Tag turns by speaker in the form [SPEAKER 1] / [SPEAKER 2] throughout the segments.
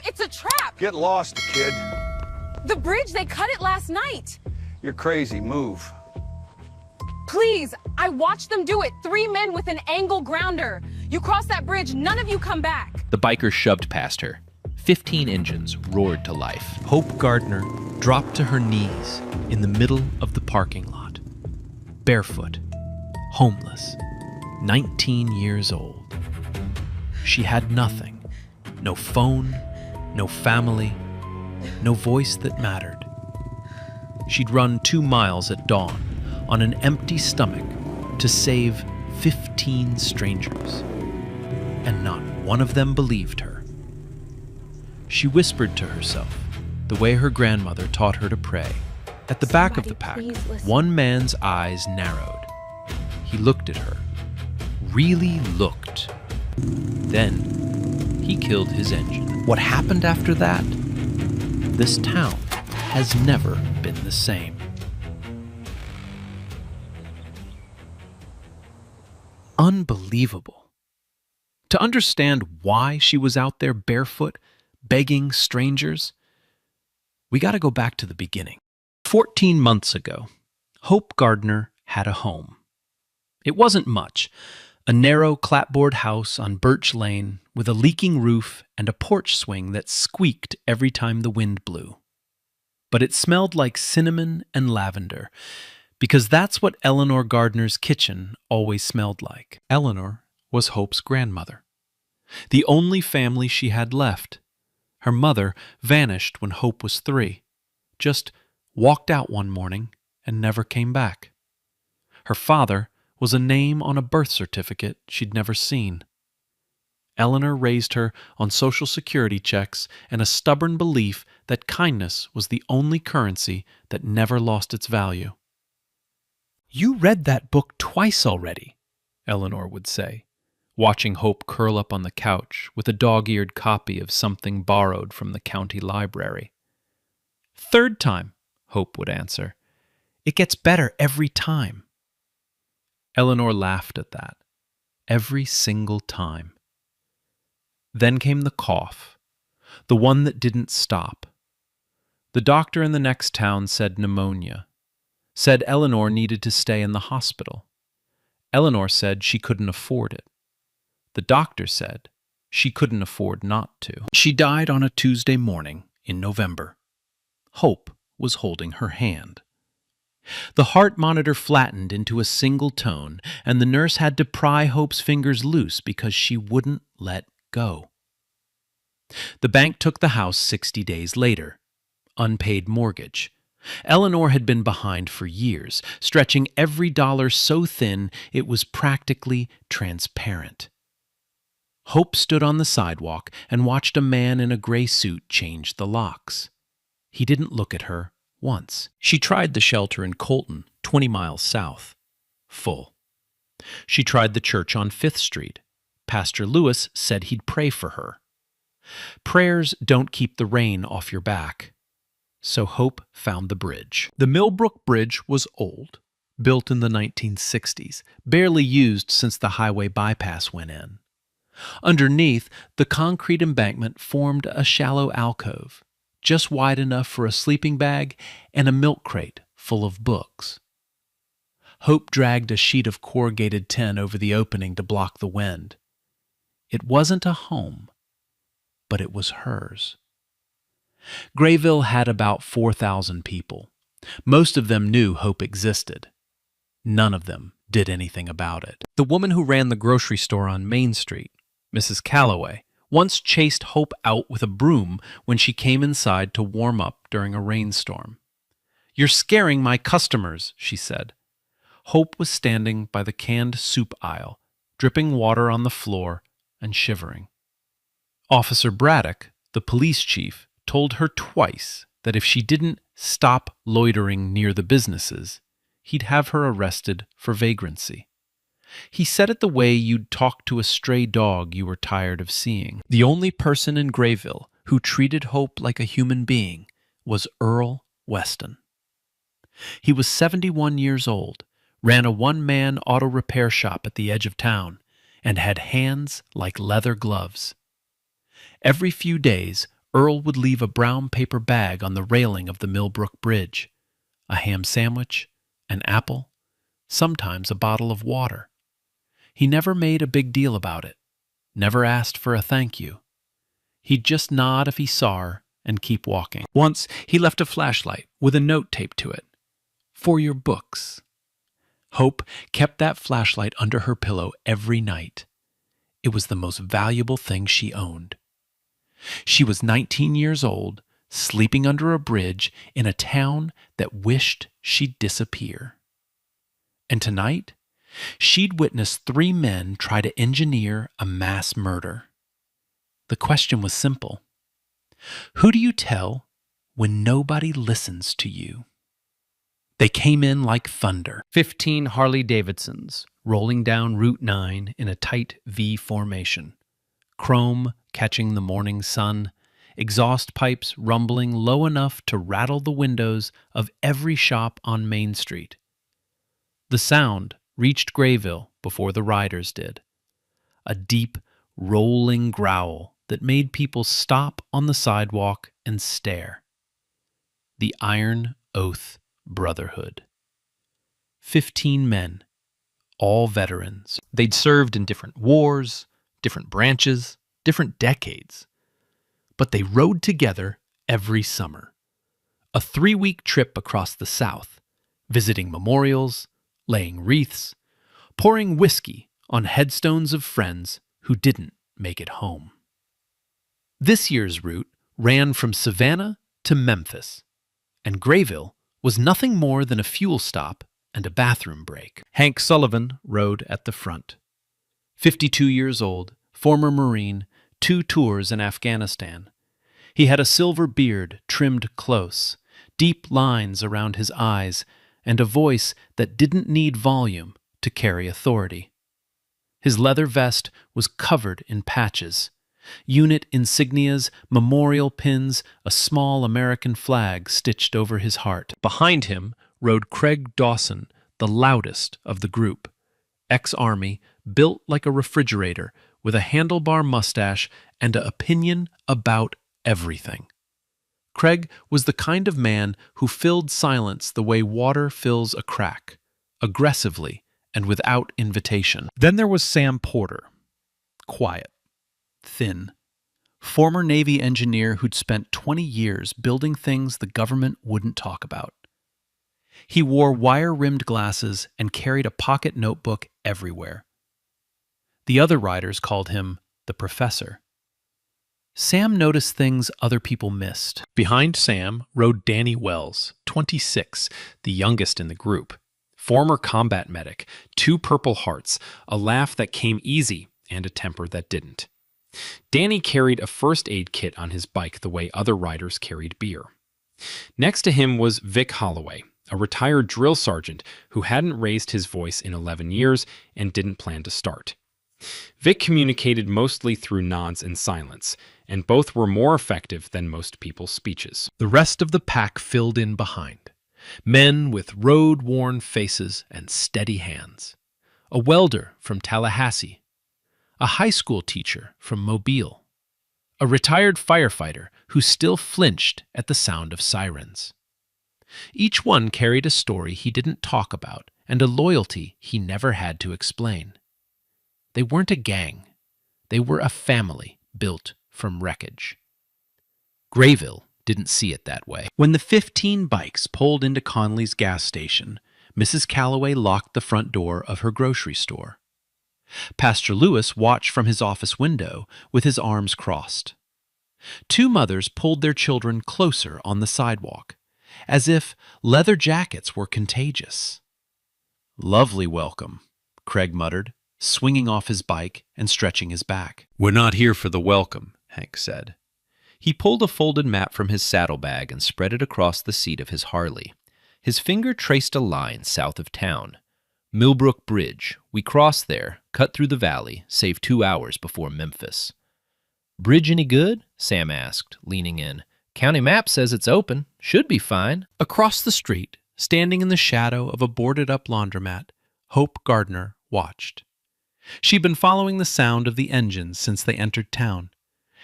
[SPEAKER 1] It's a trap!
[SPEAKER 2] Get lost, kid.
[SPEAKER 1] The bridge, they cut it last night.
[SPEAKER 2] You're crazy. Move.
[SPEAKER 1] Please, I watched them do it. 3 men with an angle grounder. You cross that bridge, none of you come back.
[SPEAKER 3] The biker shoved past her. 15 engines roared to life.
[SPEAKER 4] Hope Gardner dropped to her knees in the middle of the parking lot. Barefoot, homeless, 19 years old. She had nothing. No phone, no family, no voice that mattered. She'd run 2 miles at dawn on an empty stomach to save 15 strangers, and not one of them believed her. She whispered to herself, the way her grandmother taught her to pray. At the back of the pack, one man's eyes narrowed. He looked at her, really looked. Then he killed his engine. What happened after that? This town has never been the same. Unbelievable. To understand why she was out there barefoot, begging strangers, we got to go back to the beginning. 14 months ago, Hope Gardner had a home. It wasn't much, a narrow clapboard house on Birch Lane with a leaking roof and a porch swing that squeaked every time the wind blew. But it smelled like cinnamon and lavender, because that's what Eleanor Gardner's kitchen always smelled like. Eleanor was Hope's grandmother, the only family she had left. Her mother vanished when Hope was 3, just walked out one morning and never came back. Her father was a name on a birth certificate she'd never seen. Eleanor raised her on Social Security checks and a stubborn belief that kindness was the only currency that never lost its value. "You read that book twice already," Eleanor would say, watching Hope curl up on the couch with a dog-eared copy of something borrowed from the county library. "Third time," Hope would answer. "It gets better every time." Eleanor laughed at that, every single time. Then came the cough, the one that didn't stop. The doctor in the next town said pneumonia, said Eleanor needed to stay in the hospital. Eleanor said she couldn't afford it. The doctor said she couldn't afford not to. She died on a Tuesday morning in November. Hope was holding her hand. The heart monitor flattened into a single tone, and the nurse had to pry Hope's fingers loose because she wouldn't let go. The bank took the house 60 days later. Unpaid mortgage. Eleanor had been behind for years, stretching every dollar so thin it was practically transparent. Hope stood on the sidewalk and watched a man in a gray suit change the locks. He didn't look at her once. She tried the shelter in Colton, 20 miles south. Full. She tried the church on 5th Street. Pastor Lewis said he'd pray for her. Prayers don't keep the rain off your back. So Hope found the bridge. The Millbrook Bridge was old, built in the 1960s, barely used since the highway bypass went in. Underneath, the concrete embankment formed a shallow alcove, just wide enough for a sleeping bag and a milk crate full of books. Hope dragged a sheet of corrugated tin over the opening to block the wind. It wasn't a home, but it was hers. Grayville had about 4,000 people. Most of them knew Hope existed. None of them did anything about it. The woman who ran the grocery store on Main Street, Mrs. Calloway, once chased Hope out with a broom when she came inside to warm up during a rainstorm. "You're scaring my customers," she said. Hope was standing by the canned soup aisle, dripping water on the floor and shivering. Officer Braddock, the police chief, told her twice that if she didn't stop loitering near the businesses, he'd have her arrested for vagrancy. He said it the way you'd talk to a stray dog you were tired of seeing. The only person in Grayville who treated Hope like a human being was Earl Weston. He was 71 years old, ran a one-man auto repair shop at the edge of town, and had hands like leather gloves. Every few days, Earl would leave a brown paper bag on the railing of the Millbrook Bridge, a ham sandwich, an apple, sometimes a bottle of water. He never made a big deal about it, never asked for a thank you. He'd just nod if he saw her and keep walking. Once he left a flashlight with a note taped to it. "For your books." Hope kept that flashlight under her pillow every night. It was the most valuable thing she owned. She was 19 years old, sleeping under a bridge in a town that wished she'd disappear. And tonight, she'd witnessed 3 men try to engineer a mass murder. The question was simple. Who do you tell when nobody listens to you? They came in like thunder. 15 Harley-Davidsons rolling down Route 9 in a tight V formation. Chrome catching the morning sun, exhaust pipes rumbling low enough to rattle the windows of every shop on Main Street. The sound reached Grayville before the riders did. A deep, rolling growl that made people stop on the sidewalk and stare. The Iron Oath Brotherhood. 15 men, all veterans. They'd served in different wars, different branches, different decades. But they rode together every summer. A 3-week trip across the South, visiting memorials, laying wreaths, pouring whiskey on headstones of friends who didn't make it home. This year's route ran from Savannah to Memphis, and Grayville was nothing more than a fuel stop and a bathroom break. Hank Sullivan rode at the front. 52 years old, former Marine, 2 tours in Afghanistan. He had a silver beard trimmed close, deep lines around his eyes, and a voice that didn't need volume to carry authority. His leather vest was covered in patches, unit insignias, memorial pins, a small American flag stitched over his heart. Behind him rode Craig Dawson, the loudest of the group, ex-Army, built like a refrigerator, with a handlebar mustache and an opinion about everything. Craig was the kind of man who filled silence the way water fills a crack, aggressively and without invitation. Then there was Sam Porter, quiet, thin, former Navy engineer who'd spent 20 years building things the government wouldn't talk about. He wore wire-rimmed glasses and carried a pocket notebook everywhere. The other riders called him the Professor. Sam noticed things other people missed. Behind Sam rode Danny Wells, 26, the youngest in the group. Former combat medic, 2 Purple Hearts, a laugh that came easy and a temper that didn't. Danny carried a first aid kit on his bike the way other riders carried beer. Next to him was Vic Holloway, a retired drill sergeant who hadn't raised his voice in 11 years and didn't plan to start. Vic communicated mostly through nods and silence, and both were more effective than most people's speeches. The rest of the pack filled in behind. Men with road-worn faces and steady hands. A welder from Tallahassee. A high school teacher from Mobile. A retired firefighter who still flinched at the sound of sirens. Each one carried a story he didn't talk about and a loyalty he never had to explain. They weren't a gang. They were a family built from wreckage. Grayville didn't see it that way. When the 15 bikes pulled into Conley's gas station, Mrs. Calloway locked the front door of her grocery store. Pastor Lewis watched from his office window with his arms crossed. 2 mothers pulled their children closer on the sidewalk, as if leather jackets were contagious. "Lovely welcome," Craig muttered, swinging off his bike and stretching his back. "We're not here for the welcome," Hank said. He pulled a folded map from his saddlebag and spread it across the seat of his Harley. His finger traced a line south of town. "Millbrook Bridge. We cross there, cut through the valley, save 2 hours before Memphis." "Bridge any good?" Sam asked, leaning in. "County map says it's open. Should be fine." Across the street, standing in the shadow of a boarded-up laundromat, Hope Gardner watched. She'd been following the sound of the engines since they entered town,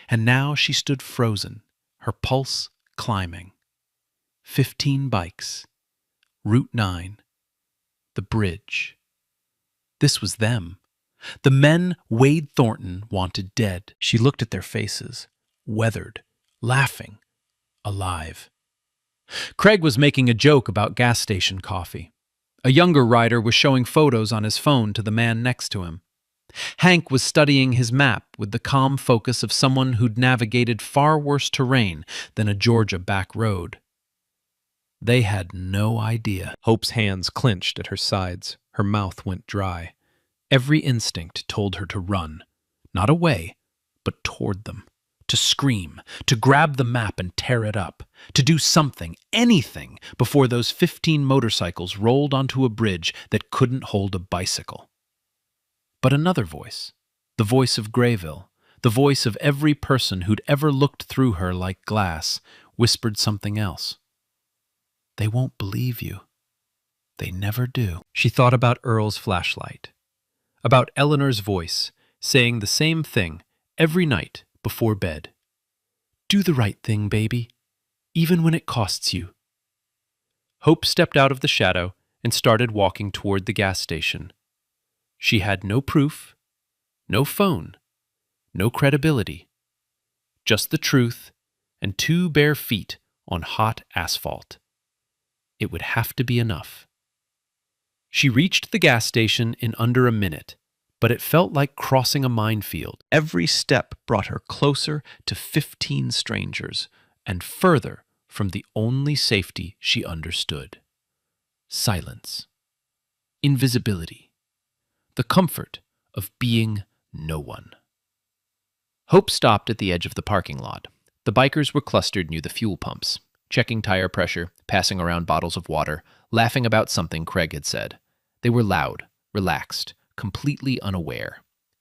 [SPEAKER 4] and now she stood frozen, her pulse climbing. 15 bikes. Route 9. The bridge. This was them. The men Wade Thornton wanted dead. She looked at their faces, weathered, laughing, alive. Craig was making a joke about gas station coffee. A younger rider was showing photos on his phone to the man next to him. Hank was studying his map with the calm focus of someone who'd navigated far worse terrain than a Georgia back road. They had no idea. Hope's hands clenched at her sides. Her mouth went dry. Every instinct told her to run, not away, but toward them. To scream, to grab the map and tear it up, to do something, anything, before those 15 motorcycles rolled onto a bridge that couldn't hold a bicycle. But another voice, the voice of Grayville, the voice of every person who'd ever looked through her like glass, whispered something else. They won't believe you. They never do. She thought about Earl's flashlight, about Eleanor's voice saying the same thing every night before bed. Do the right thing, baby, even when it costs you. Hope stepped out of the shadow and started walking toward the gas station. She had no proof, no phone, no credibility, just the truth and 2 bare feet on hot asphalt. It would have to be enough. She reached the gas station in under a minute, but it felt like crossing a minefield. Every step brought her closer to 15 strangers and further from the only safety she understood. Silence. Invisibility. The comfort of being no one. Hope stopped at the edge of the parking lot. The bikers were clustered near the fuel pumps, checking tire pressure, passing around bottles of water, laughing about something Craig had said. They were loud, relaxed, completely unaware.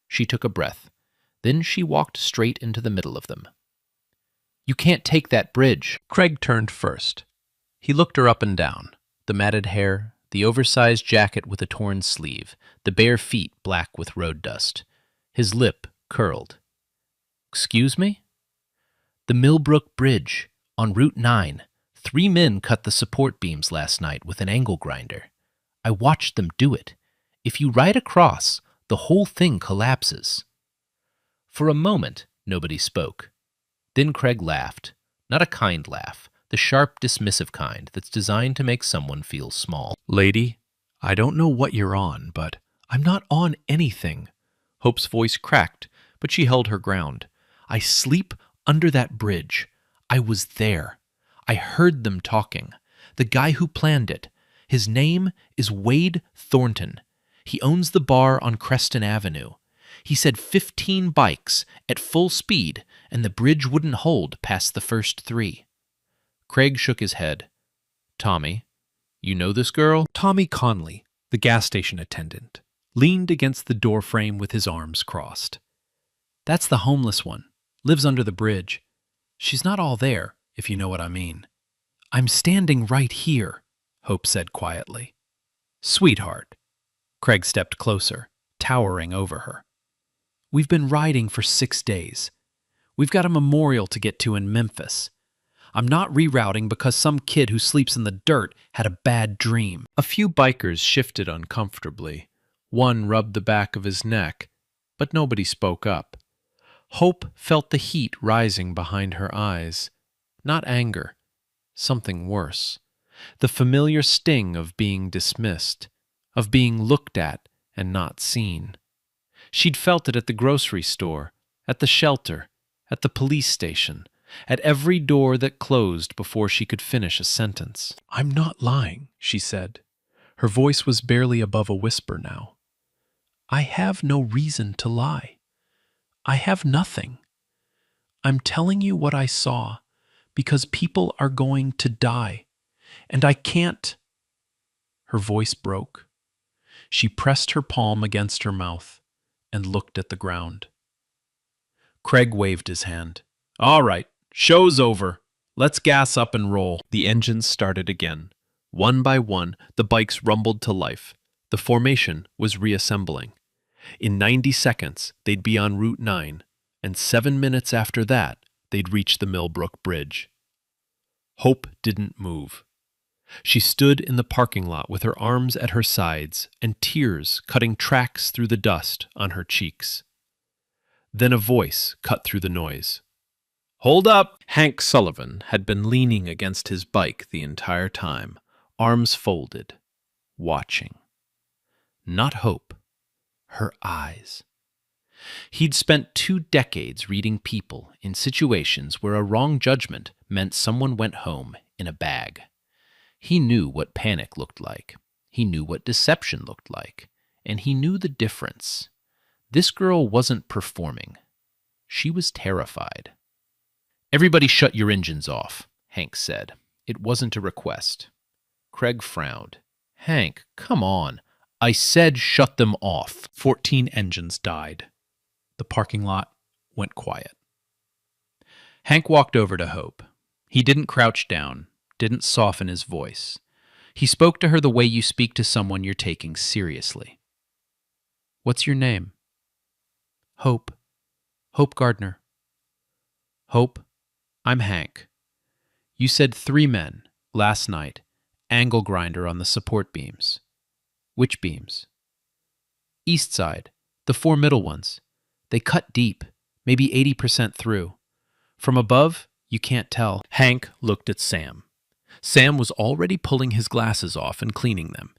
[SPEAKER 4] She took a breath. Then she walked straight into the middle of them. You can't take that bridge. Craig turned first. He looked her up and down. The matted hair, the oversized jacket with a torn sleeve, the bare feet black with road dust. His lip curled. Excuse me? The Millbrook Bridge, on Route 9. 3 men cut the support beams last night with an angle grinder. I watched them do it. If you ride across, the whole thing collapses. For a moment, nobody spoke. Then Craig laughed. Not a kind laugh, the sharp, dismissive kind that's designed to make someone feel small. Lady, I don't know what you're on, but I'm not on anything. Hope's voice cracked, but she held her ground. I sleep under that bridge. I was there. I heard them talking. The guy who planned it. His name is Wade Thornton. He owns the bar on Creston Avenue. He said 15 bikes at full speed, and the bridge wouldn't hold past the first 3. Craig shook his head. Tommy, you know this girl? Tommy Conley, the gas station attendant, leaned against the doorframe with his arms crossed. That's the homeless one. Lives under the bridge. She's not all there, if you know what I mean. I'm standing right here, Hope said quietly. Sweetheart. Craig stepped closer, towering over her. We've been riding for 6 days. We've got a memorial to get to in Memphis. I'm not rerouting because some kid who sleeps in the dirt had a bad dream. A few bikers shifted uncomfortably. One rubbed the back of his neck, but nobody spoke up. Hope felt the heat rising behind her eyes. Not anger, something worse. The familiar sting of being dismissed, of being looked at and not seen. She'd felt it at the grocery store, at the shelter, at the police station, at every door that closed before she could finish a sentence. I'm not lying, she said. Her voice was barely above a whisper now. I have no reason to lie. I have nothing. I'm telling you what I saw because people are going to die, and I can't. Her voice broke. She pressed her palm against her mouth and looked at the ground. Craig waved his hand. All right, show's over. Let's gas up and roll. The engines started again. One by one, the bikes rumbled to life. The formation was reassembling. In 90 seconds, they'd be on Route 9, and 7 minutes after that, they'd reach the Millbrook Bridge. Hope didn't move. She stood in the parking lot with her arms at her sides and tears cutting tracks through the dust on her cheeks. Then a voice cut through the noise. "Hold up!" Hank Sullivan had been leaning against his bike the entire time, arms folded, watching. Not Hope. Her eyes. He'd spent 2 decades reading people in situations where a wrong judgment meant someone went home in a bag. He knew what panic looked like. He knew what deception looked like. And he knew the difference. This girl wasn't performing. She was terrified. "Everybody shut your engines off," Hank said. It wasn't a request. Craig frowned. "Hank, come on. I said shut them off." 14 engines died. The parking lot went quiet. Hank walked over to Hope. He didn't crouch down, didn't soften his voice. He spoke to her the way you speak to someone you're taking seriously. "What's your name?" "Hope. Hope Gardner." "Hope, I'm Hank. You said 3 men, last night, angle grinder on the support beams." "Which beams?" "East side, the 4 middle ones. They cut deep, maybe 80% through. From above, you can't tell." Hank looked at Sam. Sam was already pulling his glasses off and cleaning them.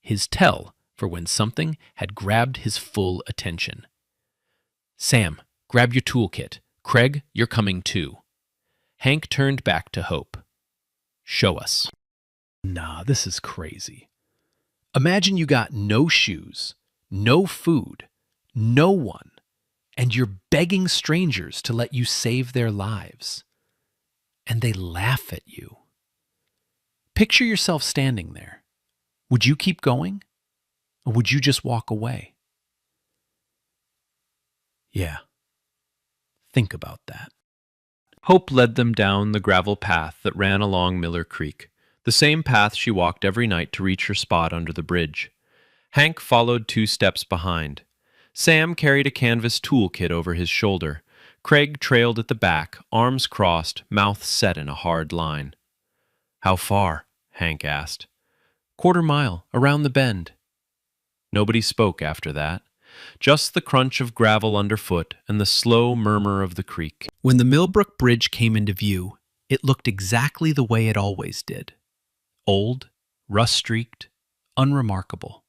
[SPEAKER 4] His tell for when something had grabbed his full attention. "Sam, grab your toolkit. Craig, you're coming too." Hank turned back to Hope. "Show us." Nah, this is crazy. Imagine you got no shoes, no food, no one, and you're begging strangers to let you save their lives. And they laugh at you. Picture yourself standing there. Would you keep going? Or would you just walk away? Yeah. Think about that. Hope led them down the gravel path that ran along Miller Creek, the same path she walked every night to reach her spot under the bridge. Hank followed 2 steps behind. Sam carried a canvas toolkit over his shoulder. Craig trailed at the back, arms crossed, mouth set in a hard line. "How far?" Hank asked. "1/4 mile, around the bend." Nobody spoke after that. Just the crunch of gravel underfoot and the slow murmur of the creek. When the Millbrook Bridge came into view, it looked exactly the way it always did. Old, rust-streaked, unremarkable.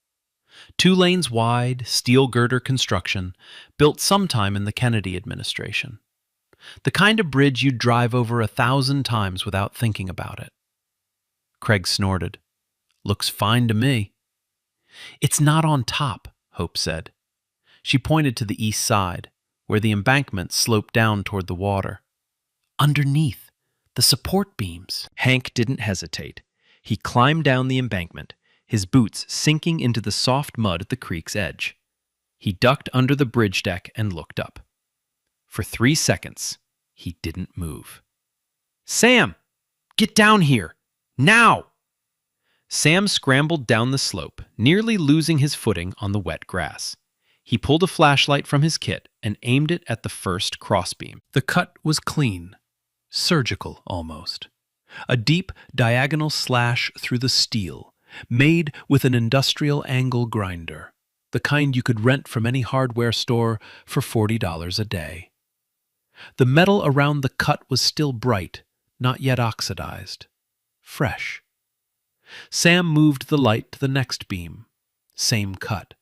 [SPEAKER 4] 2 lanes wide, steel girder construction, built sometime in the Kennedy administration. The kind of bridge you'd drive over 1,000 times without thinking about it. Craig snorted. "Looks fine to me." "It's not on top," Hope said. She pointed to the east side, where the embankment sloped down toward the water. "Underneath, the support beams." Hank didn't hesitate. He climbed down the embankment, his boots sinking into the soft mud at the creek's edge. He ducked under the bridge deck and looked up. For 3 seconds, he didn't move. "Sam! Get down here! Now!" Sam scrambled down the slope, nearly losing his footing on the wet grass. He pulled a flashlight from his kit and aimed it at the first crossbeam. The cut was clean, surgical almost. A deep diagonal slash through the steel, made with an industrial angle grinder, the kind you could rent from any hardware store for $40 a day. The metal around the cut was still bright, not yet oxidized. Fresh. Sam moved the light to the next beam. Same cut.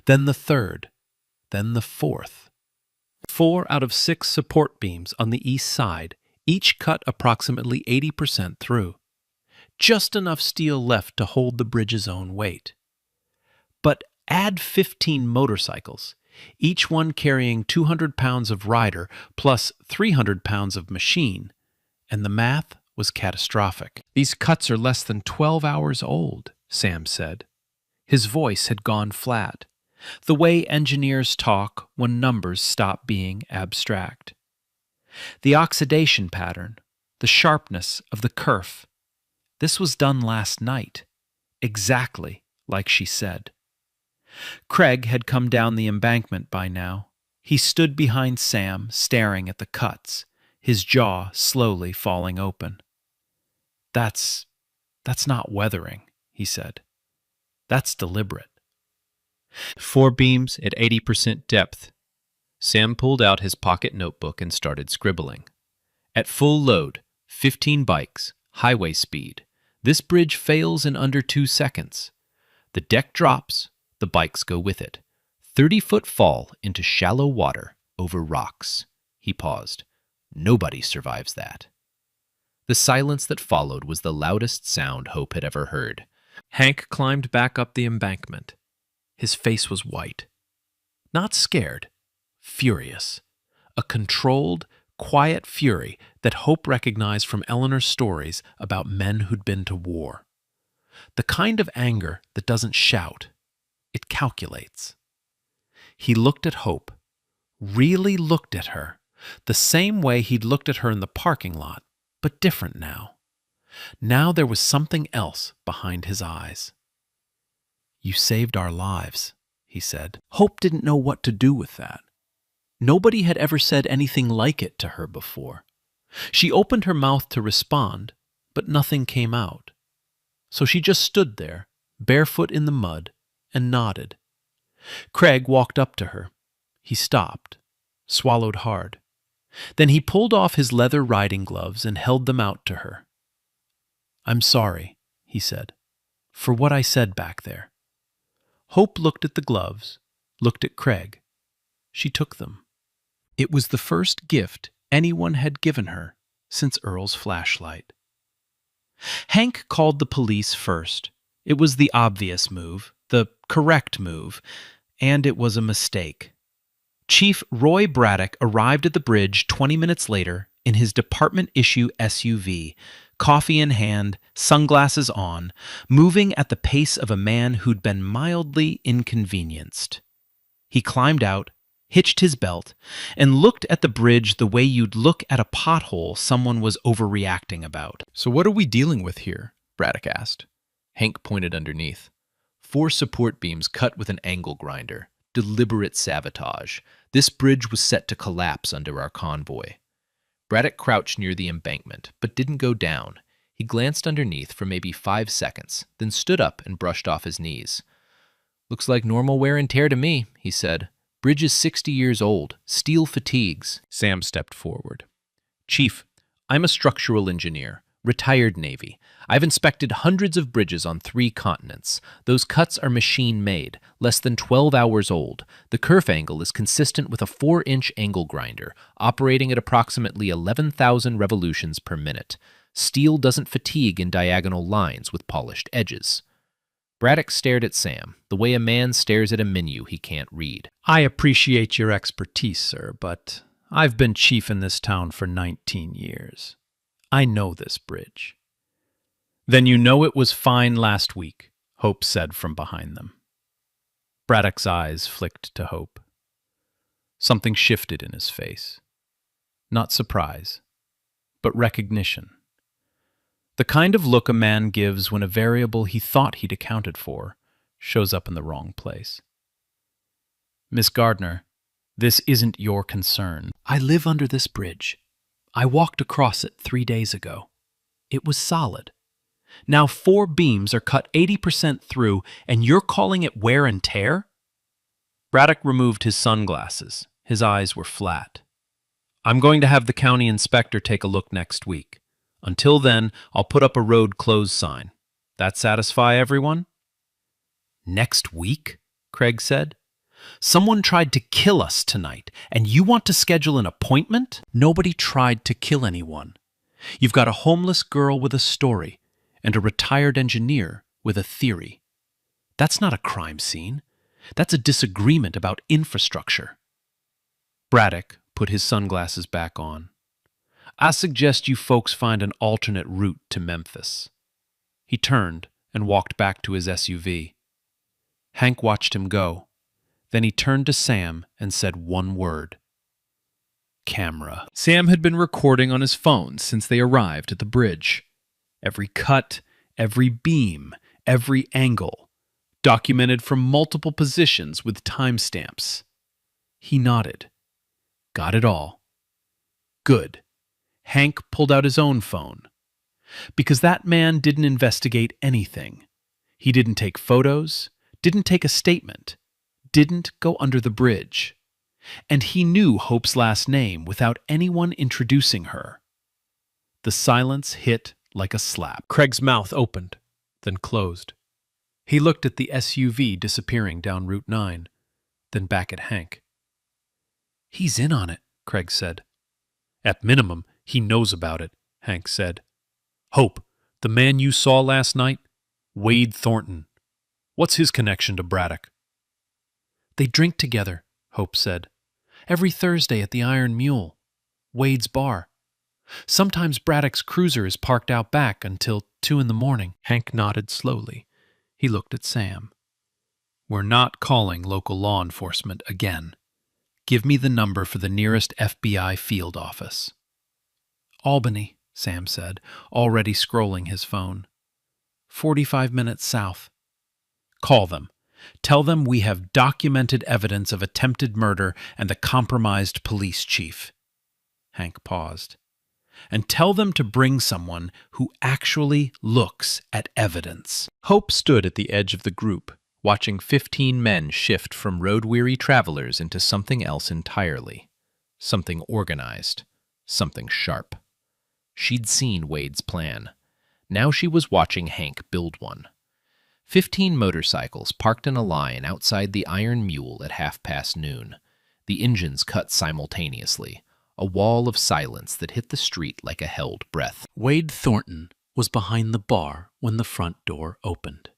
[SPEAKER 4] Then the third. Then the fourth. 4 out of 6 support beams on the east side, each cut approximately 80% through. Just enough steel left to hold the bridge's own weight. But add 15 motorcycles, each one carrying 200 pounds of rider plus 300 pounds of machine, and the math was catastrophic. "These cuts are less than 12 hours old," Sam said. His voice had gone flat, the way engineers talk when numbers stop being abstract. The oxidation pattern, the sharpness of the kerf, this was done last night, exactly like she said. Craig had come down the embankment by now. He stood behind Sam, staring at the cuts, his jaw slowly falling open. That's not weathering, he said. That's deliberate.
[SPEAKER 3] 4 beams at 80% depth. Sam pulled out his pocket notebook and started scribbling. At full load, 15 bikes, highway speed. This bridge fails in under 2 seconds. The deck drops, the bikes go with it. 30-foot fall into shallow water over rocks. He paused. Nobody survives that. The silence that followed was the loudest sound Hope had ever heard.
[SPEAKER 4] Hank climbed back up the embankment. His face was white. Not scared, furious. A controlled, quiet fury that Hope recognized from Eleanor's stories about men who'd been to war. The kind of anger that doesn't shout, it calculates. He looked at Hope, really looked at her, the same way he'd looked at her in the parking lot, but different now. Now there was something else behind his eyes. "You saved our lives," he said. Hope didn't know what to do with that. Nobody had ever said anything like it to her before. She opened her mouth to respond, but nothing came out. So she just stood there, barefoot in the mud, and nodded. Craig walked up to her. He stopped, swallowed hard. Then he pulled off his leather riding gloves and held them out to her. "I'm sorry," he said, "for what I said back there." Hope looked at the gloves, looked at Craig. She took them. It was the first gift anyone had given her since Earl's flashlight. Hank called the police first. It was the obvious move, the correct move, and it was a mistake. Chief Roy Braddock arrived at the bridge 20 minutes later in his department-issue SUV, coffee in hand, sunglasses on, moving at the pace of a man who'd been mildly inconvenienced. He climbed out, hitched his belt, and looked at the bridge the way you'd look at a pothole someone was overreacting about.
[SPEAKER 3] "So what are we dealing with here?" Braddock asked. Hank pointed underneath. 4 support beams cut with an angle grinder. Deliberate sabotage. This bridge was set to collapse under our convoy. Braddock crouched near the embankment, but didn't go down. He glanced underneath for maybe 5 seconds, then stood up and brushed off his knees. "Looks like normal wear and tear to me," he said. "Bridge is 60 years old. Steel fatigues." Sam stepped forward. "Chief, I'm a structural engineer, retired Navy. I've inspected hundreds of bridges on 3 continents. Those cuts are machine-made, less than 12 hours old. The kerf angle is consistent with a 4-inch angle grinder, operating at approximately 11,000 revolutions per minute. Steel doesn't fatigue in diagonal lines with polished edges." Braddock stared at Sam, the way a man stares at a menu he can't read.
[SPEAKER 4] "I appreciate your expertise, sir, but I've been chief in this town for 19 years. I know this bridge." "Then you know it was fine last week," Hope said from behind them. Braddock's eyes flicked to Hope. Something shifted in his face. Not surprise, but recognition. The kind of look a man gives when a variable he thought he'd accounted for shows up in the wrong place. "Miss Gardner, this isn't your concern. I live under this bridge. I walked across it 3 days ago. It was solid. Now 4 beams are cut 80% through, and you're calling it wear and tear?" Braddock removed his sunglasses. His eyes were flat. "I'm going to have the county inspector take a look next week. Until then, I'll put up a road closed sign. That satisfy everyone?" "Next week?" Craig said. "Someone tried to kill us tonight, and you want to schedule an appointment?" "Nobody tried to kill anyone. You've got a homeless girl with a story, and a retired engineer with a theory. That's not a crime scene. That's a disagreement about infrastructure." Braddock put his sunglasses back on. "I suggest you folks find an alternate route to Memphis." He turned and walked back to his SUV. Hank watched him go. Then he turned to Sam and said one word. "Camera." Sam had been recording on his phone since they arrived at the bridge. Every cut, every beam, every angle, documented from multiple positions with timestamps. He nodded. "Got it all. Good. Hank pulled out his own phone. Because that man didn't investigate anything. He didn't take photos, didn't take a statement, didn't go under the bridge. And he knew Hope's last name without anyone introducing her. The silence hit like a slap. Craig's mouth opened, then closed. He looked at the SUV disappearing down Route 9, then back at Hank. He's in on it, Craig said. At minimum, he knows about it, Hank said. Hope, the man you saw last night? Wade Thornton. What's his connection to Braddock? They drink together, Hope said. Every Thursday at the Iron Mule, Wade's bar. Sometimes Braddock's cruiser is parked out back until 2 a.m. Hank nodded slowly. He looked at Sam. We're not calling local law enforcement again. Give me the number for the nearest FBI field office. Albany, Sam said, already scrolling his phone. 45 minutes south. Call them. Tell them we have documented evidence of attempted murder and the compromised police chief. Hank paused. And tell them to bring someone who actually looks at evidence.
[SPEAKER 3] Hope stood at the edge of the group, watching 15 men shift from road-weary travelers into something else entirely. Something organized. Something sharp. She'd seen Wade's plan. Now she was watching Hank build one. 15 motorcycles parked in a line outside the Iron Mule at noon. The engines cut simultaneously, a wall of silence that hit the street like a held breath.
[SPEAKER 4] Wade Thornton was behind the bar when the front door opened.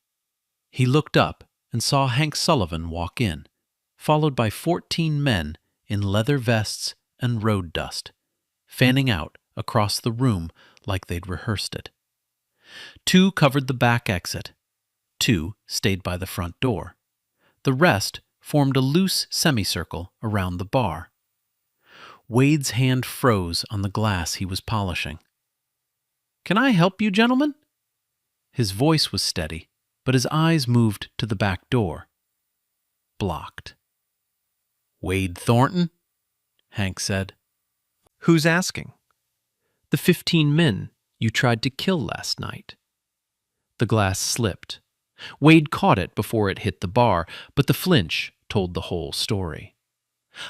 [SPEAKER 4] He looked up and saw Hank Sullivan walk in, followed by 14 men in leather vests and road dust, fanning out across the room like they'd rehearsed it. 2 covered the back exit. 2 stayed by the front door. The rest formed a loose semicircle around the bar. Wade's hand froze on the glass he was polishing. Can I help you, gentlemen? His voice was steady, but his eyes moved to the back door. Blocked. Wade Thornton? Hank said. Who's asking? The 15 men you tried to kill last night. The glass slipped. Wade caught it before it hit the bar, but the flinch told the whole story.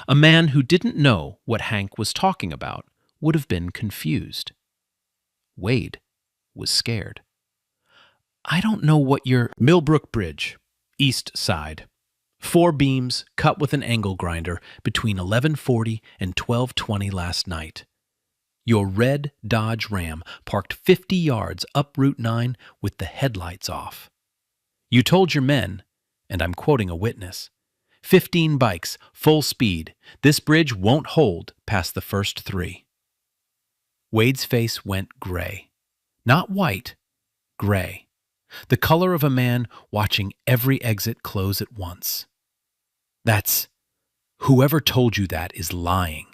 [SPEAKER 4] A man who didn't know what Hank was talking about would have been confused. Wade was scared. I don't know what you're... Millbrook Bridge, east side. 4 beams cut with an angle grinder between 11:40 and 12:20 last night. Your red Dodge Ram parked 50 yards up Route 9 with the headlights off. You told your men, and I'm quoting a witness, 15 bikes, full speed. This bridge won't hold past the first 3. Wade's face went gray. Not white, gray. The color of a man watching every exit close at once. That's... Whoever told you that is lying.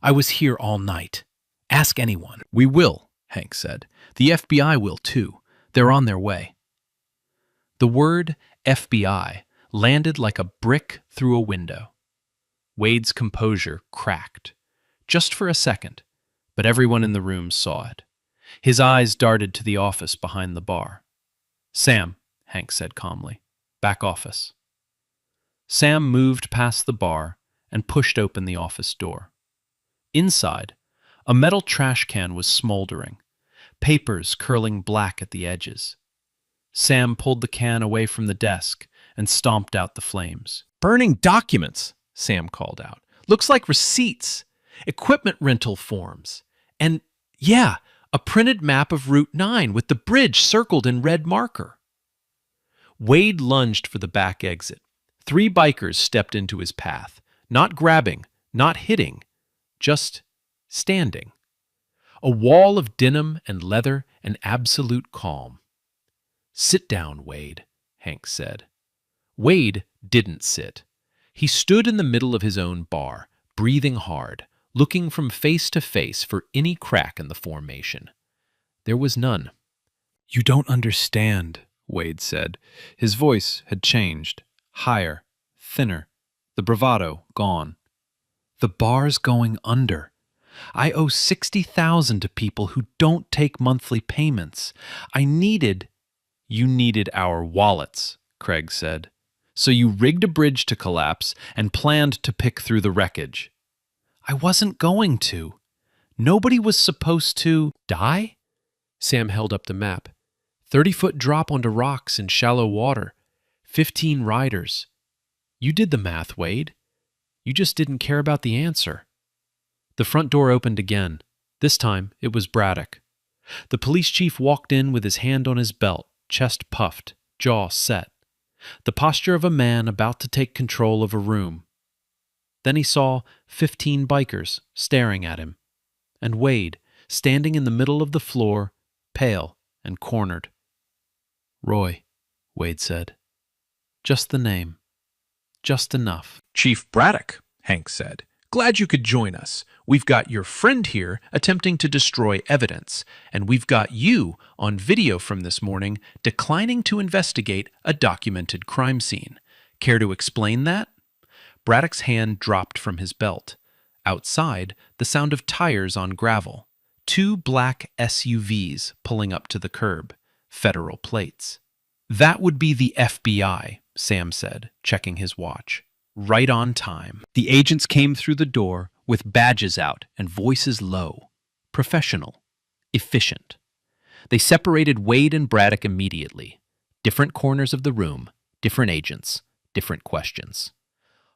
[SPEAKER 4] I was here all night. Ask anyone. We will, Hank said. The FBI will too. They're on their way. The word FBI landed like a brick through a window. Wade's composure cracked, just for a second, but everyone in the room saw it. His eyes darted to the office behind the bar. Sam, Hank said calmly, back office. Sam moved past the bar and pushed open the office door. Inside, a metal trash can was smoldering, papers curling black at the edges. Sam pulled the can away from the desk and stomped out the flames. Burning documents, Sam called out. Looks like receipts, equipment rental forms, and, yeah, a printed map of Route 9 with the bridge circled in red marker. Wade lunged for the back exit. 3 bikers stepped into his path, not grabbing, not hitting, just standing. A wall of denim and leather and absolute calm. Sit down, Wade, Hank said. Wade didn't sit. He stood in the middle of his own bar, breathing hard, looking from face to face for any crack in the formation. There was none. You don't understand, Wade said. His voice had changed, higher, thinner, the bravado gone. The bar's going under. I owe $60,000 to people who don't take monthly payments. You needed our wallets, Craig said. So you rigged a bridge to collapse and planned to pick through the wreckage. I wasn't going to. Nobody was supposed to die? Sam held up the map. 30-foot drop onto rocks in shallow water. 15 riders. You did the math, Wade. You just didn't care about the answer. The front door opened again. This time, it was Braddock. The police chief walked in with his hand on his belt, chest puffed, jaw set. The posture of a man about to take control of a room. Then he saw 15 bikers staring at him, and Wade standing in the middle of the floor, pale and cornered. Roy, Wade said. Just the name. Just enough.
[SPEAKER 5] Chief Braddock, Hank said. Glad you could join us. We've got your friend here attempting to destroy evidence, and we've got you on video from this morning declining to investigate a documented crime scene. Care to explain that? Braddock's hand dropped from his belt. Outside, the sound of tires on gravel. 2 black SUVs pulling up to the curb. Federal plates. That would be the FBI, Sam said, checking his watch. Right on time.
[SPEAKER 4] The agents came through the door with badges out and voices low. Professional. Efficient. They separated Wade and Braddock immediately. Different corners of the room, different agents, different questions.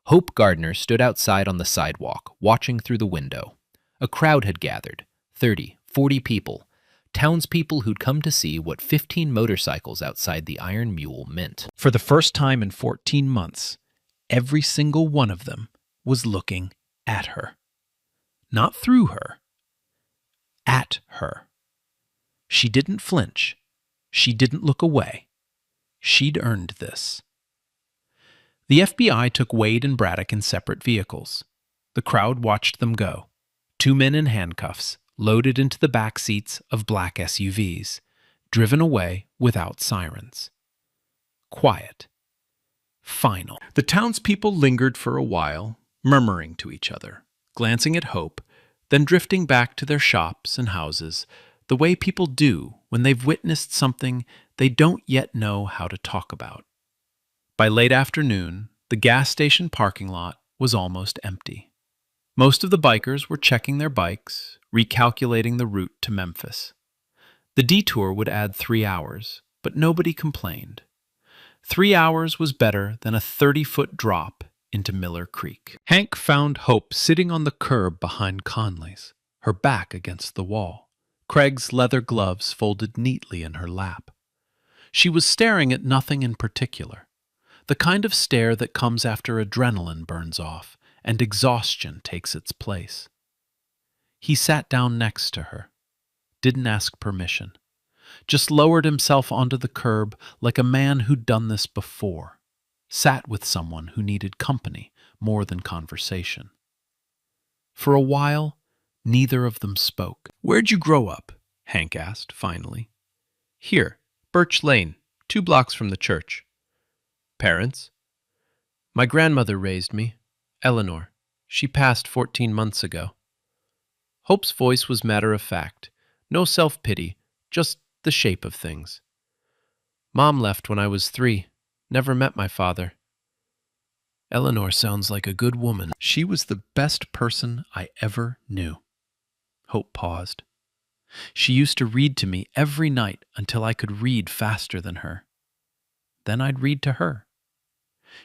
[SPEAKER 3] Hope Gardner stood outside on the sidewalk, watching through the window. A crowd had gathered, 30, 40 people, townspeople who'd come to see what 15 motorcycles outside the Iron Mule meant.
[SPEAKER 4] For the first time in 14 months, every single one of them was looking at her. Not through her. At her. She didn't flinch. She didn't look away. She'd earned this. The FBI took Wade and Braddock in separate vehicles. The crowd watched them go. 2 men in handcuffs, loaded into the back seats of black SUVs, driven away without sirens. Quiet. Final. The townspeople lingered for a while, murmuring to each other, glancing at Hope, then drifting back to their shops and houses, the way people do when they've witnessed something they don't yet know how to talk about. By late afternoon, the gas station parking lot was almost empty. Most of the bikers were checking their bikes, recalculating the route to Memphis. The detour would add 3 hours, but nobody complained. 3 hours was better than a 30-foot drop into Miller Creek. Hank found Hope sitting on the curb behind Conley's, her back against the wall, Craig's leather gloves folded neatly in her lap. She was staring at nothing in particular, the kind of stare that comes after adrenaline burns off and exhaustion takes its place. He sat down next to her, didn't ask permission, just lowered himself onto the curb like a man who'd done this before, sat with someone who needed company more than conversation. For a while, neither of them spoke. "Where'd you grow up?" Hank asked, finally.
[SPEAKER 3] "Here, Birch Lane, 2 blocks from the church." "Parents?" "My grandmother raised me, Eleanor. She passed 14 months ago." Hope's voice was matter-of-fact, no self-pity, just the shape of things. "Mom left when I was 3. Never met my father."
[SPEAKER 4] "Eleanor sounds like a good woman. She was the best person I ever knew." Hope paused. "She used to read to me every night until I could read faster than her. Then I'd read to her.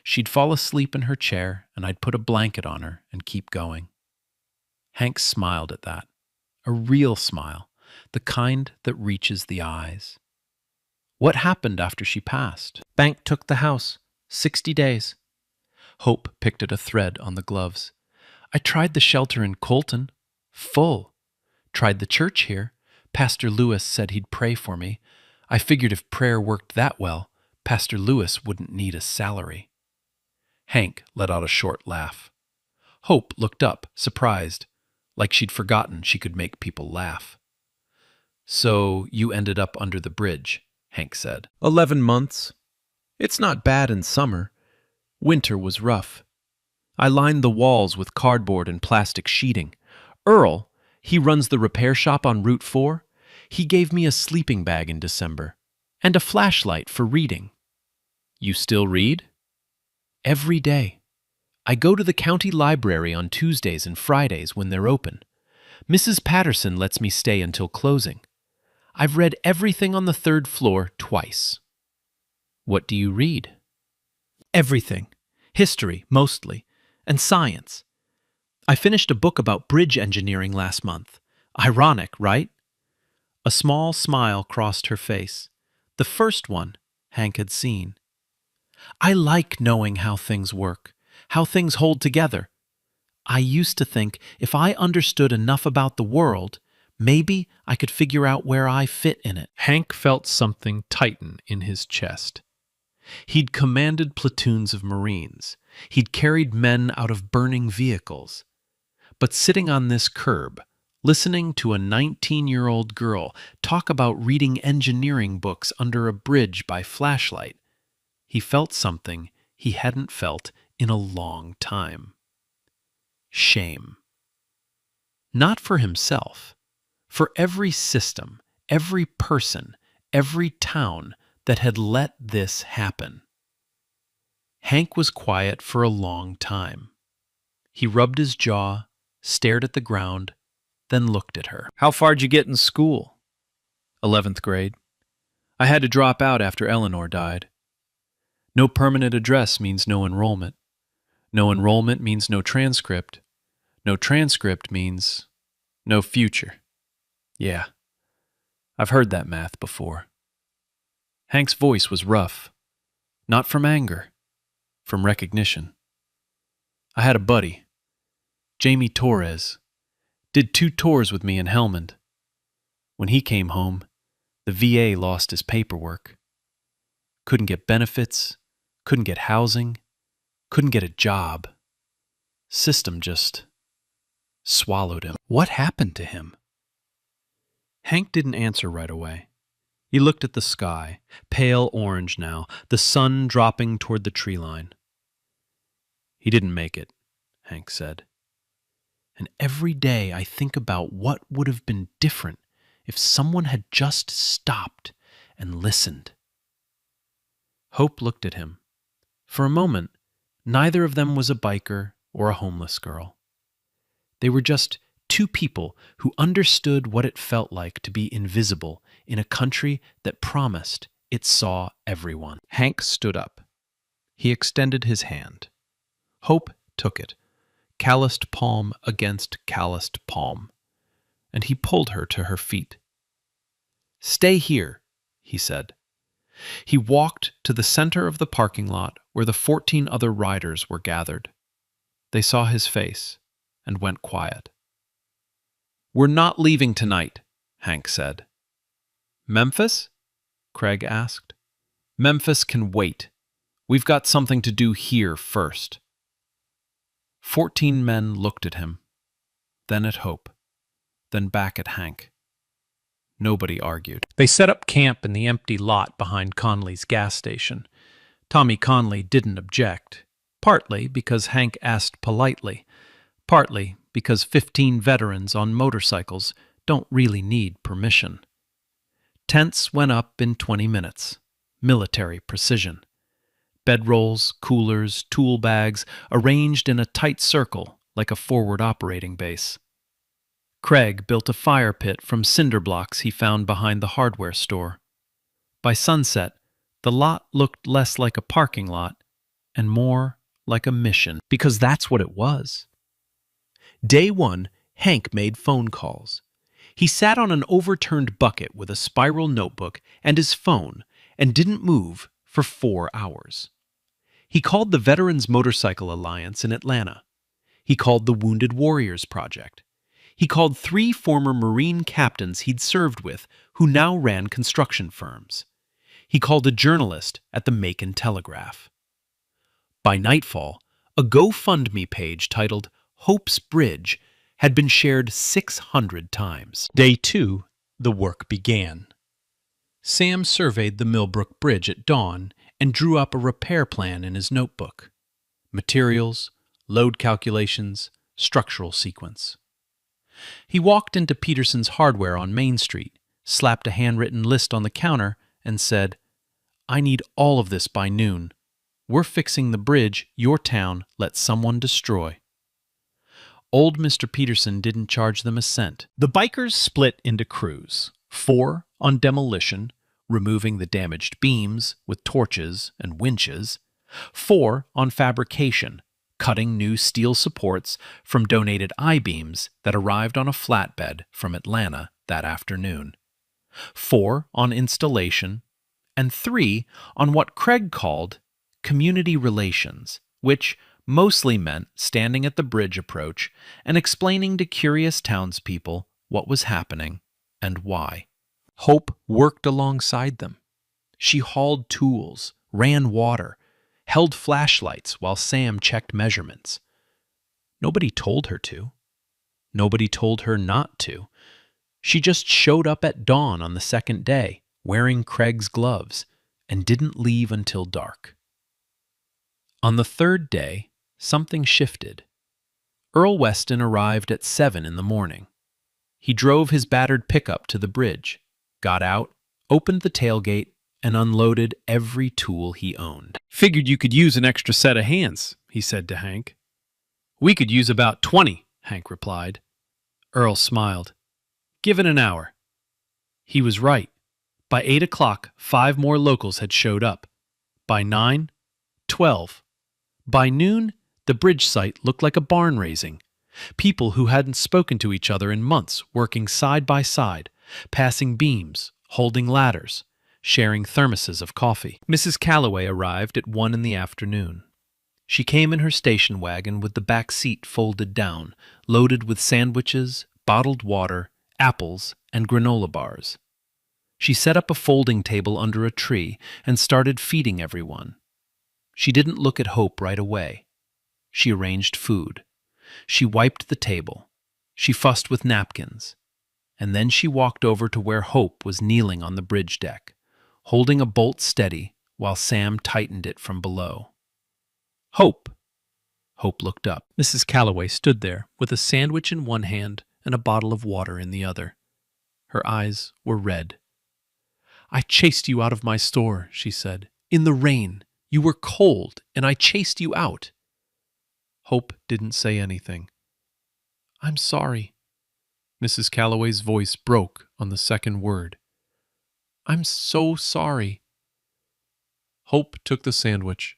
[SPEAKER 4] She'd fall asleep in her chair, and I'd put a blanket on her and keep going." Hank smiled at that. A real smile, the kind that reaches the eyes. "What happened after she passed?" "Bank took the house. 60 days. Hope picked at a thread on the gloves. "I tried the shelter in Colton. Full. Tried the church here. Pastor Lewis said he'd pray for me. I figured if prayer worked that well, Pastor Lewis wouldn't need a salary." Hank let out a short laugh. Hope looked up, surprised, like she'd forgotten she could make people laugh. "So you ended up under the bridge," Hank said. 11 months. It's not bad in summer. Winter was rough. I lined the walls with cardboard and plastic sheeting. Earl, He runs the repair shop on Route 4. He gave me a sleeping bag in December and a flashlight for reading.
[SPEAKER 3] You still read?
[SPEAKER 4] Every day. I go to the county library on Tuesdays and Fridays when they're open. Mrs. Patterson lets me stay until closing. I've read everything on the 3rd floor twice.
[SPEAKER 3] What do you read?
[SPEAKER 4] Everything. History, mostly, and science. I finished a book about bridge engineering last month. Ironic, right? A small smile crossed her face. The first one Hank had seen. I like knowing how things work, how things hold together. I used to think if I understood enough about the world, maybe I could figure out where I fit in it.
[SPEAKER 5] Hank felt something tighten in his chest.
[SPEAKER 4] He'd commanded platoons of Marines. He'd carried men out of burning vehicles. But sitting on this curb, listening to a 19-year-old girl talk about reading engineering books under a bridge by flashlight, he felt something he hadn't felt in a long time. Shame. Not for himself, for every system, every person, every town that had let this happen. Hank was quiet for a long time. He rubbed his jaw, stared at the ground, then looked at her.
[SPEAKER 3] How far'd you get in school? 11th grade. I had to drop out after Eleanor died. No permanent address means no enrollment. No enrollment means no transcript. No transcript means no future. Yeah, I've heard that math before. Hank's voice was rough, not from anger, from recognition. I had a buddy, Jamie Torres, did 2 tours with me in Helmand. When he came home, the VA lost his paperwork. Couldn't get benefits, couldn't get housing, couldn't get a job. System just swallowed him. What happened to him? Hank didn't answer right away. He looked at the sky, pale orange now, the sun dropping toward the tree line. He didn't make it, Hank said. And every day I think about what would have been different if someone had just stopped and listened. Hope looked at him. For a moment, neither of them was a biker or a homeless girl. They were just 2 people who understood what it felt like to be invisible in a country that promised it saw everyone. Hank stood up. He extended his hand. Hope took it, calloused palm against calloused palm, and he pulled her to her feet. "Stay here," he said. He walked to the center of the parking lot where the 14 other riders were gathered. They saw his face and went quiet. "We're not leaving tonight," Hank said. "Memphis?" Craig asked. "Memphis can wait. We've got something to do here first." 14 men looked at him, then at Hope, then back at Hank. Nobody argued.
[SPEAKER 5] They set up camp in the empty lot behind Conley's gas station. Tommy Conley didn't object, partly because Hank asked politely, partly because 15 veterans on motorcycles don't really need permission. Tents went up in 20 minutes, military precision. Bedrolls, coolers, tool bags, arranged in a tight circle like a forward operating base. Craig built a fire pit from cinder blocks he found behind the hardware store. By sunset, the lot looked less like a parking lot and more like a mission, because that's what it was. Day 1, Hank made phone calls. He sat on an overturned bucket with a spiral notebook and his phone and didn't move for 4 hours. He called the Veterans Motorcycle Alliance in Atlanta. He called the Wounded Warriors Project. He called 3 former Marine captains he'd served with who now ran construction firms. He called a journalist at the Macon Telegraph. By nightfall, a GoFundMe page titled Hope's Bridge had been shared 600 times. Day 2, the work began. Sam surveyed the Millbrook Bridge at dawn and drew up a repair plan in his notebook. Materials, load calculations, structural sequence.
[SPEAKER 4] He walked into Peterson's Hardware on Main Street, slapped a handwritten list on the counter, and said, "I need all of this by noon. We're fixing the bridge your town let someone destroy." Old Mr. Peterson didn't charge them a cent. The bikers split into crews, 4 on demolition, removing the damaged beams with torches and winches, 4 on fabrication, cutting new steel supports from donated I-beams that arrived on a flatbed from Atlanta that afternoon, 4 on installation, and 3 on what Craig called community relations, which mostly meant standing at the bridge approach and explaining to curious townspeople what was happening and why. Hope worked alongside them. She hauled tools, ran water, held flashlights while Sam checked measurements. Nobody told her to. Nobody told her not to. She just showed up at dawn on the second day, wearing Craig's gloves, and didn't leave until dark. On the third day, something shifted. Earl Weston arrived at 7 in the morning. He drove his battered pickup to the bridge, got out, opened the tailgate, and unloaded every tool he owned.
[SPEAKER 5] "Figured you could use an extra set of hands," he said to Hank. "We could use about 20, Hank replied. Earl smiled. "Give it an hour." He was right. By 8 o'clock, 5 more locals had showed up. By 9, 12. By noon, the bridge site looked like a barn raising. People who hadn't spoken to each other in months working side by side, passing beams, holding ladders, sharing thermoses of coffee. Mrs. Calloway arrived at 1 in the afternoon. She came in her station wagon with the back seat folded down, loaded with sandwiches, bottled water, apples, and granola bars. She set up a folding table under a tree and started feeding everyone. She didn't look at Hope right away. She arranged food. She wiped the table. She fussed with napkins. And then she walked over to where Hope was kneeling on the bridge deck, holding a bolt steady while Sam tightened it from below. "Hope!" Hope looked up. Mrs. Calloway stood there with a sandwich in one hand and a bottle of water in the other. Her eyes were red. "I chased you out of my store," she said. "In the rain. You were cold, and I chased you out." Hope didn't say anything. "I'm sorry." Mrs. Calloway's voice broke on the second word. "I'm so sorry." Hope took the sandwich.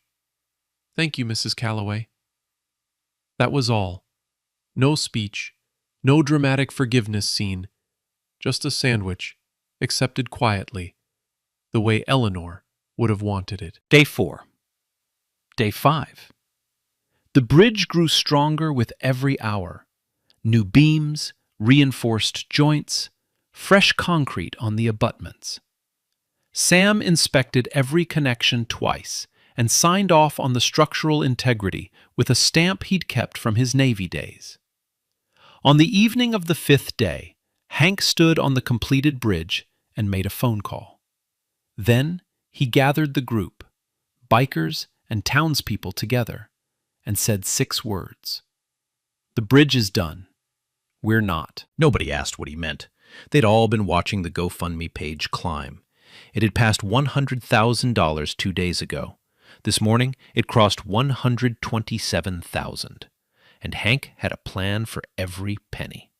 [SPEAKER 5] "Thank you, Mrs. Calloway." That was all. No speech, no dramatic forgiveness scene, just a sandwich, accepted quietly, the way Eleanor would have wanted it. Day 4. Day 5. The bridge grew stronger with every hour. New beams, reinforced joints, fresh concrete on the abutments. Sam inspected every connection twice and signed off on the structural integrity with a stamp he'd kept from his Navy days. On the evening of the 5th day, Hank stood on the completed bridge and made a phone call. Then he gathered the group, bikers and townspeople together, and said 6 words. "The bridge is done. We're not."
[SPEAKER 3] Nobody asked what he meant. They'd all been watching the GoFundMe page climb. It had passed $100,000 2 days ago. This morning, it crossed $127,000. And Hank had a plan for every penny.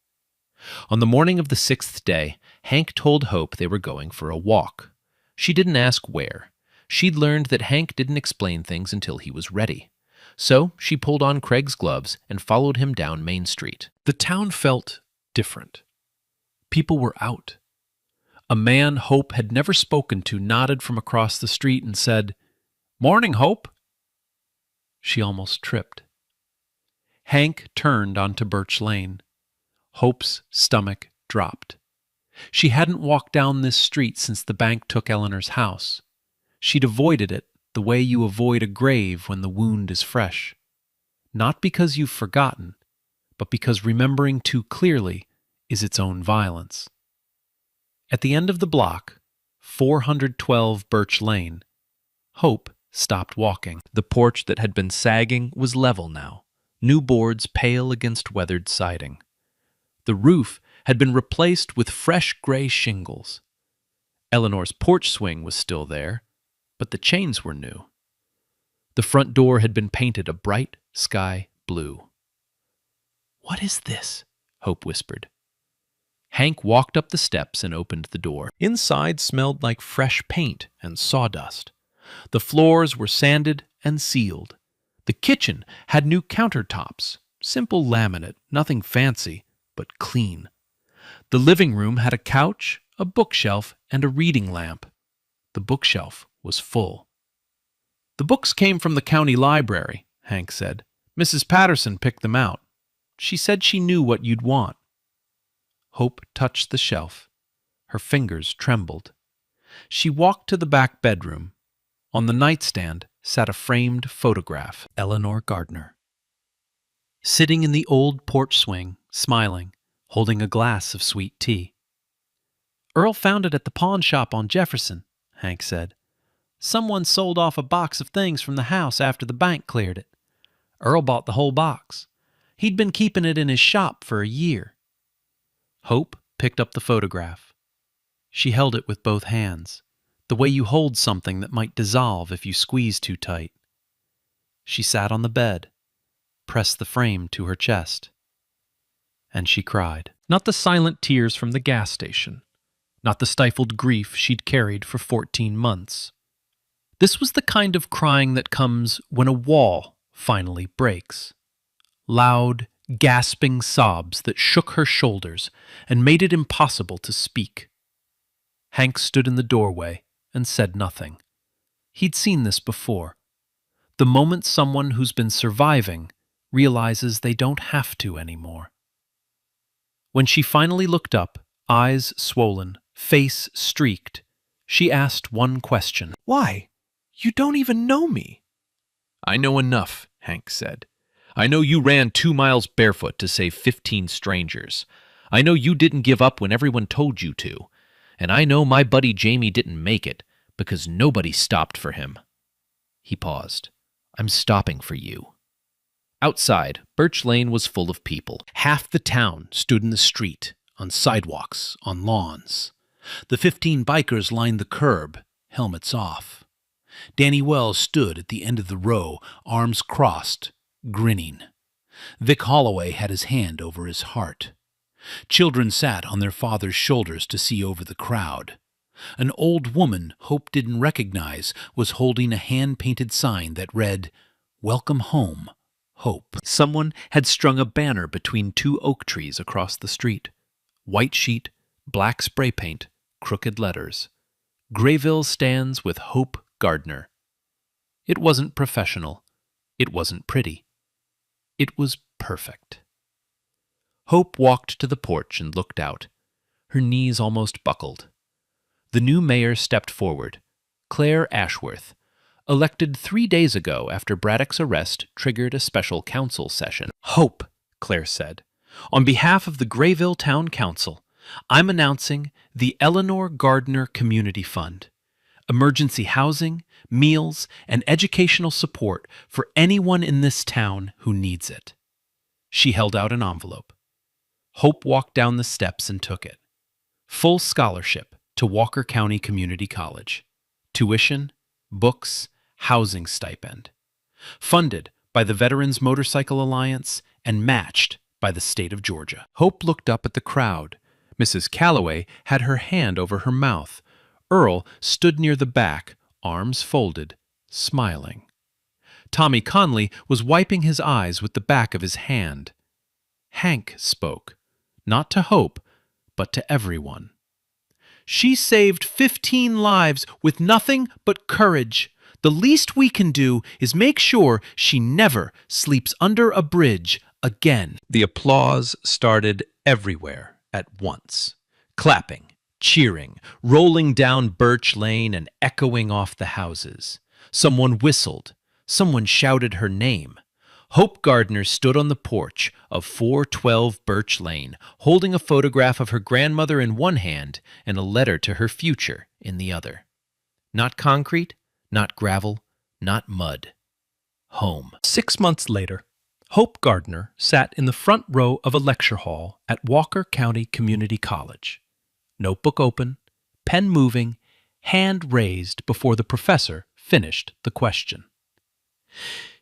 [SPEAKER 3] On the morning of the 6th day, Hank told Hope they were going for a walk. She didn't ask where. She'd learned that Hank didn't explain things until he was ready. So she pulled on Craig's gloves and followed him down Main Street.
[SPEAKER 4] The town felt different. People were out. A man Hope had never spoken to nodded from across the street and said, "Morning, Hope." She almost tripped. Hank turned onto Birch Lane. Hope's stomach dropped. She hadn't walked down this street since the bank took Eleanor's house. She'd avoided it the way you avoid a grave when the wound is fresh. Not because you've forgotten, but because remembering too clearly is its own violence. At the end of the block, 412 Birch Lane, Hope stopped walking. The porch that had been sagging was level now, new boards pale against weathered siding. The roof had been replaced with fresh gray shingles. Eleanor's porch swing was still there, but the chains were new. The front door had been painted a bright sky blue. "What is this?" Hope whispered. Hank walked up the steps and opened the door. Inside smelled like fresh paint and sawdust. The floors were sanded and sealed. The kitchen had new countertops, simple laminate, nothing fancy, but clean. The living room had a couch, a bookshelf, and a reading lamp. The bookshelf was full. "The books came from the county library," Hank said. "Mrs. Patterson picked them out. She said she knew what you'd want." Hope touched the shelf. Her fingers trembled. She walked to the back bedroom. On the nightstand sat a framed photograph, Eleanor Gardner, sitting in the old porch swing, smiling, holding a glass of sweet tea. "Earl found it at the pawn shop on Jefferson," Hank said. "Someone sold off a box of things from the house after the bank cleared it. Earl bought the whole box. He'd been keeping it in his shop for a year." Hope picked up the photograph. She held it with both hands, the way you hold something that might dissolve if you squeeze too tight. She sat on the bed, pressed the frame to her chest, and she cried. Not the silent tears from the gas station, not the stifled grief she'd carried for 14 months. This was the kind of crying that comes when a wall finally breaks. Loud, gasping sobs that shook her shoulders and made it impossible to speak. Hank stood in the doorway and said nothing. He'd seen this before. The moment someone who's been surviving realizes they don't have to anymore. When she finally looked up, eyes swollen, face streaked, she asked one question. "Why? You don't even know me." "I know enough," Hank said. "I know you ran 2 miles barefoot to save 15 strangers. I know you didn't give up when everyone told you to. And I know my buddy Jamie didn't make it because nobody stopped for him." He paused. "I'm stopping for you." Outside, Birch Lane was full of people. Half the town stood in the street, on sidewalks, on lawns. The 15 bikers lined the curb, helmets off. Danny Wells stood at the end of the row, arms crossed, grinning. Vic Holloway had his hand over his heart. Children sat on their father's shoulders to see over the crowd. An old woman Hope didn't recognize was holding a hand-painted sign that read, "Welcome home, Hope." Someone had strung a banner between 2 oak trees across the street. White sheet, black spray paint, crooked letters. "Grayville stands with Hope Gardner." It wasn't professional. It wasn't pretty. It was perfect. Hope walked to the porch and looked out. Her knees almost buckled. The new mayor stepped forward, Claire Ashworth, elected 3 days ago after Braddock's arrest triggered a special council session. "Hope," Claire said, "on behalf of the Grayville Town Council, I'm announcing the Eleanor Gardner Community Fund. Emergency housing, meals, and educational support for anyone in this town who needs it." She held out an envelope. Hope walked down the steps and took it. Full scholarship to Walker County Community College. Tuition, books, housing stipend. Funded by the Veterans Motorcycle Alliance and matched by the state of Georgia. Hope looked up at the crowd. Mrs. Calloway had her hand over her mouth. Earl stood near the back, arms folded, smiling. Tommy Conley was wiping his eyes with the back of his hand. Hank spoke, not to Hope, but to everyone. "She saved 15 lives with nothing but courage. The least we can do is make sure she never sleeps under a bridge again." The applause started everywhere at once. Clapping, cheering, rolling down Birch Lane and echoing off the houses. Someone whistled. Someone shouted her name. Hope Gardner stood on the porch of 412 Birch Lane, holding a photograph of her grandmother in one hand and a letter to her future in the other. Not concrete, not gravel, not mud. Home. 6 months later, Hope Gardner sat in the front row of a lecture hall at Walker County Community College. Notebook open, pen moving, hand raised before the professor finished the question.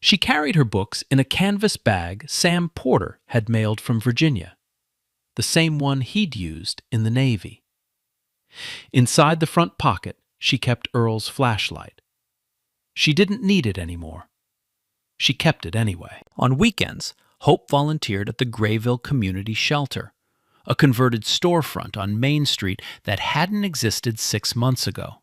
[SPEAKER 4] She carried her books in a canvas bag Sam Porter had mailed from Virginia, the same one he'd used in the Navy. Inside the front pocket, she kept Earl's flashlight. She didn't need it anymore. She kept it anyway. On weekends, Hope volunteered at the Grayville Community Shelter, a converted storefront on Main Street that hadn't existed 6 months ago.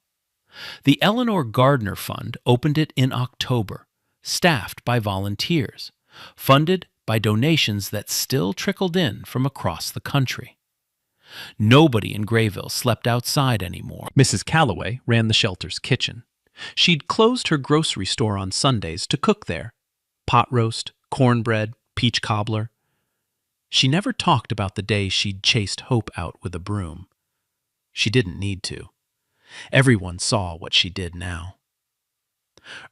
[SPEAKER 4] The Eleanor Gardner Fund opened it in October, staffed by volunteers, funded by donations that still trickled in from across the country. Nobody in Grayville slept outside anymore.
[SPEAKER 5] Mrs. Calloway ran the shelter's kitchen. She'd closed her grocery store on Sundays to cook there. Pot roast, cornbread, peach cobbler. She never talked about the day she'd chased Hope out with a broom. She didn't need to. Everyone saw what she did now.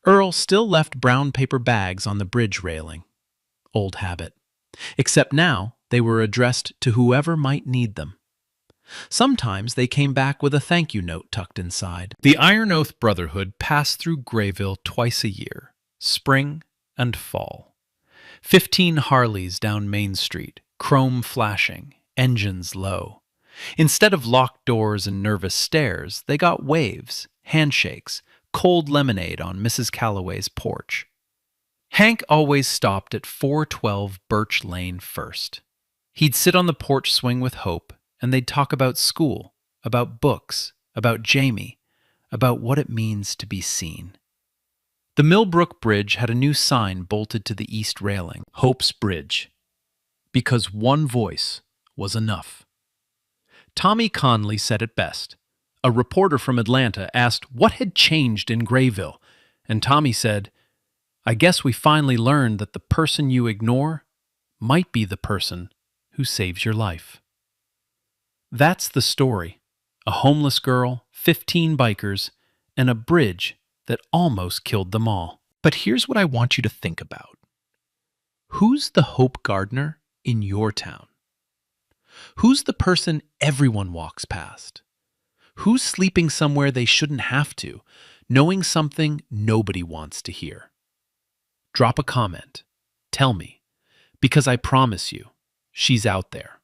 [SPEAKER 5] Earl still left brown paper bags on the bridge railing. Old habit. Except now they were addressed to whoever might need them. Sometimes they came back with a thank you note tucked inside.
[SPEAKER 3] The Iron Oath Brotherhood passed through Grayville twice a year, spring and fall. 15 Harleys down Main Street, chrome flashing, engines low. Instead of locked doors and nervous stares, they got waves, handshakes, cold lemonade on Mrs. Calloway's porch. Hank always stopped at 412 Birch Lane first. He'd sit on the porch swing with Hope, and they'd talk about school, about books, about Jamie, about what it means to be seen. The Millbrook Bridge had a new sign bolted to the east railing, Hope's Bridge, because one voice was enough. Tommy Conley said it best. A reporter from Atlanta asked what had changed in Grayville, and Tommy said, "I guess we finally learned that the person you ignore might be the person who saves your life." That's the story. A homeless girl, 15 bikers, and a bridge that almost killed them all. But here's what I want you to think about. Who's the Hope Gardner in your town? Who's the person everyone walks past? Who's sleeping somewhere they shouldn't have to, knowing something nobody wants to hear? Drop a comment. Tell me, because I promise you, she's out there.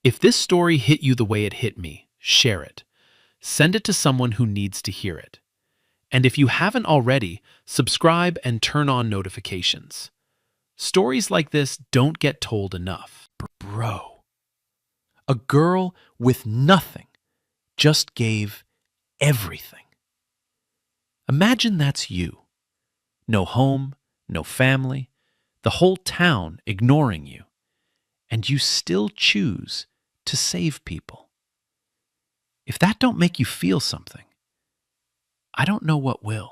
[SPEAKER 3] If this story hit you the way it hit me, share it. Send it to someone who needs to hear it. And if you haven't already, subscribe and turn on notifications. Stories like this don't get told enough. Bro. A girl with nothing just gave everything. Imagine that's you. No home, no family, the whole town ignoring you, and you still choose to save people. If that don't make you feel something, I don't know what will.